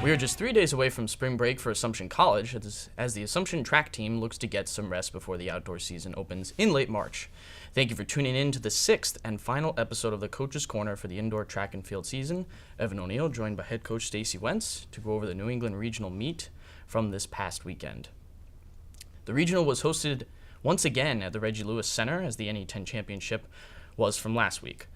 We are just 3 days away from spring break for Assumption College as the Assumption track team looks to get some rest before the outdoor season opens in late March. Thank you for tuning in to the 6th and final episode of the Coach's Corner for the indoor track and field season. Evan O'Neill joined by head coach Stacie Wentz to go over the New England Regional meet from this past weekend. The regional was hosted once again at the Reggie Lewis Center as the NE10 championship was from last week.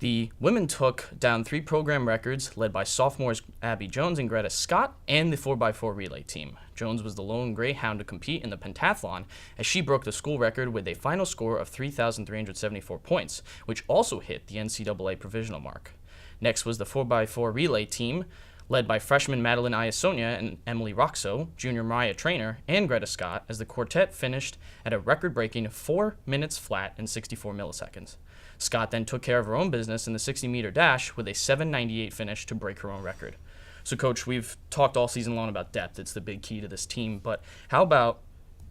The women took down 3 program records led by sophomores Abby Jones and Greta Scott and the 4x4 relay team. Jones was the lone Greyhound to compete in the pentathlon as she broke the school record with a final score of 3,374 points, which also hit the NCAA provisional mark. Next was the 4x4 relay team led by freshman Madeline Iasonia and Emily Roxo, junior Mariah Trainer, and Greta Scott as the quartet finished at a record-breaking 4 minutes flat and 64 milliseconds. Scott then took care of her own business in the 60-meter dash with a 7:98 finish to break her own record. So, Coach, we've talked all season long about depth. It's the big key to this team. But how about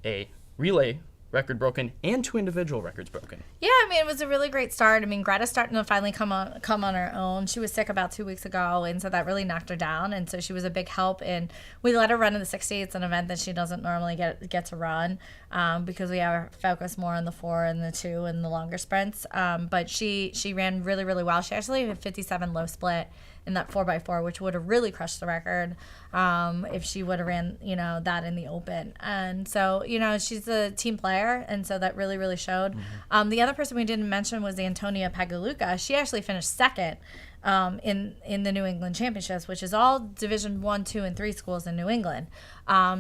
a relay record broken and 2 individual records broken? Yeah, I mean, it was a really great start. I mean, Greta's starting to finally come on her own. She was sick about 2 weeks ago, and so that really knocked her down. And so she was a big help. And we let her run in the 60. It's an event that she doesn't normally get to run because we have her focus more on the 4 and the 2 and the longer sprints. But she ran really, really well. She actually had 57 low split in that 4x4, which would have really crushed the record if she would have ran, that in the open. And so, she's a team player, and so that really, really showed. Mm-hmm. The other person we didn't mention was Antonia Pagaluca. She actually finished second in the New England Championships, which is all Division 1, 2, and 3 schools in New England.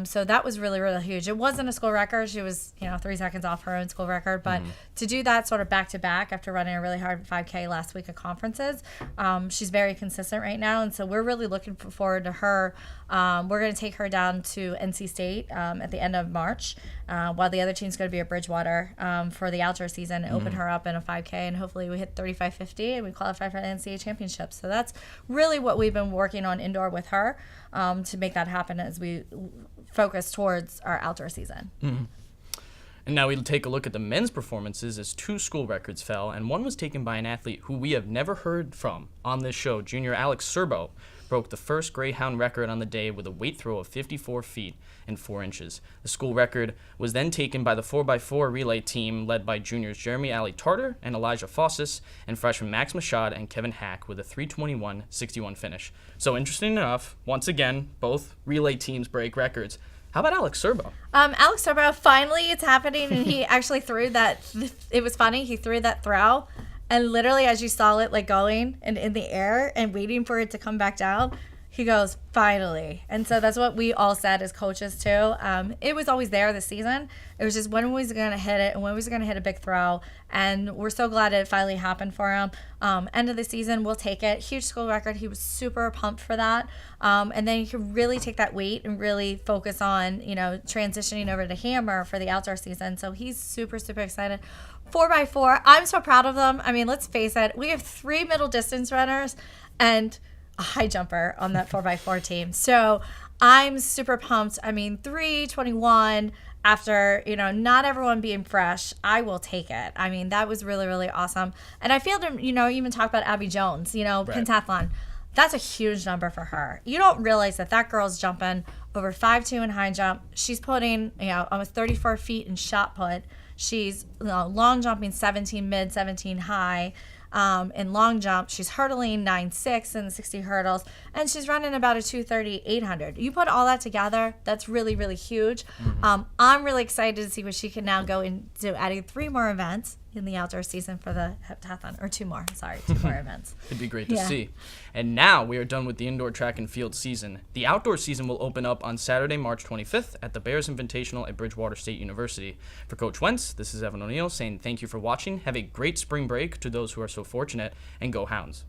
So that was really, really huge. It wasn't a school record. She was, 3 seconds off her own school record. But to do that sort of back-to-back after running a really hard 5K last week at conferences, she's very consistent right now. And so we're really looking forward to her. We're going to take her down to NC State at the end of March, while the other team's going to be at Bridgewater for the outdoor season and open her up in a 5K. And hopefully we hit 35:50 and we qualify for the NCAA championship. So that's really what we've been working on indoor with her to make that happen as we focus towards our outdoor season. Mm-hmm. And now we'll take a look at the men's performances as 2 school records fell, and one was taken by an athlete who we have never heard from on this show. Junior Alex Serbo broke the first Greyhound record on the day with a weight throw of 54 feet and 4 inches. The school record was then taken by the 4x4 relay team led by juniors Jeremy Ali Tartar and Elijah Fossis and freshmen Max Machad and Kevin Hack with a 3:21.61 finish. So interesting enough, once again, both relay teams break records. How about Alex Serbo? Alex Serbo, finally it's happening, and he actually threw that. It was funny. He threw that throw, and literally as you saw it going and in the air and waiting for it to come back down, he goes, finally. And so that's what we all said as coaches too. It was always there this season. It was just when was he going to hit it and when was he going to hit a big throw. And we're so glad it finally happened for him. End of the season, we'll take it. Huge school record. He was super pumped for that. And then he could really take that weight and really focus on, transitioning over to hammer for the outdoor season. So he's super, super excited. 4x4, I'm so proud of them. I mean, let's face it. We have 3 middle distance runners and a high jumper on that 4x4 team. So I'm super pumped. I mean, 3:21 after, not everyone being fresh, I will take it. I mean, that was really, really awesome. And I feel to, even talk about Abby Jones, right. Pentathlon. That's a huge number for her. You don't realize that girl's jumping over 5'2" in high jump. She's putting, almost 34 feet in shot put. She's long jumping 17 mid, 17 high. In long jump, she's hurdling 9.6 in the 60 hurdles, and she's running about a 2:30 800. You put all that together, that's really, really huge. Mm-hmm. I'm really excited to see what she can now go into adding 3 more events in the outdoor season for the heptathlon, or 2 more events. It'd be great to see. And now we are done with the indoor track and field season. The outdoor season will open up on Saturday, March 25th at the Bears Invitational at Bridgewater State University. For Coach Wentz, this is Evan O'Neill saying thank you for watching. Have a great spring break to those who are so fortunate, and go Hounds.